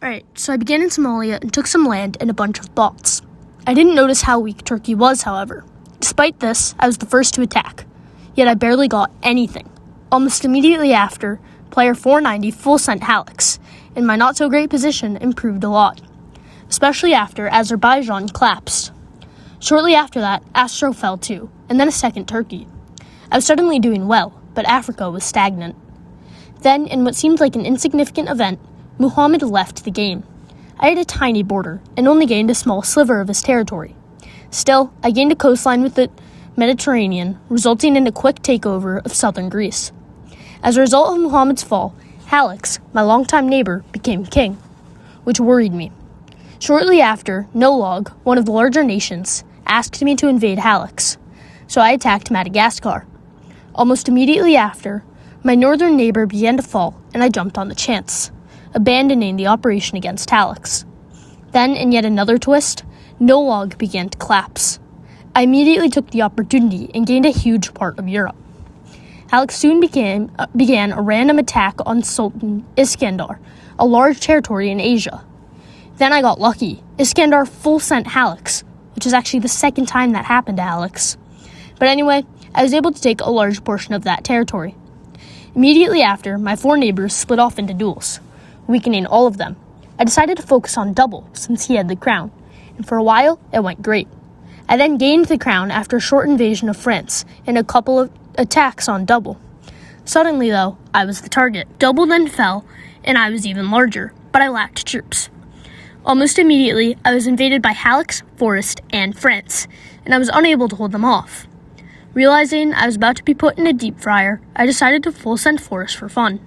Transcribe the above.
Alright, so I began in Somalia and took some land and a bunch of bots. I didn't notice how weak Turkey was, however. Despite this, I was the first to attack, yet I barely got anything. Almost immediately after, player 490 full sent Hallex, and my not-so-great position improved a lot, especially after Azerbaijan collapsed. Shortly after that, Astro fell too, and then a second Turkey. I was suddenly doing well, but Africa was stagnant. Then, in what seemed like an insignificant event, Muhammad left the game. I had a tiny border, and only gained a small sliver of his territory. Still, I gained a coastline with the Mediterranean, resulting in a quick takeover of southern Greece. As a result of Muhammad's fall, Hallex, my longtime neighbor, became king, which worried me. Shortly after, Nolog, one of the larger nations, asked me to invade Hallex, so I attacked Madagascar. Almost immediately after, my northern neighbor began to fall, and I jumped on the chance, abandoning the operation against Hallex. Then, in yet another twist, Nolog began to collapse. I immediately took the opportunity and gained a huge part of Europe. Hallex soon began a random attack on Sultan Iskandar, a large territory in Asia. Then I got lucky. Iskandar full sent Hallex, which is actually the second time that happened to Hallex. But anyway, I was able to take a large portion of that territory. Immediately after, my four neighbors split off into duels, weakening all of them. I decided to focus on Double since he had the crown, and for a while it went great. I then gained the crown after a short invasion of France and a couple of attacks on Double. Suddenly, though, I was the target. Double then fell, and I was even larger, but I lacked troops. Almost immediately, I was invaded by Hallex, Forest, and France, and I was unable to hold them off. Realizing I was about to be put in a deep fryer, I decided to full send Forest for fun.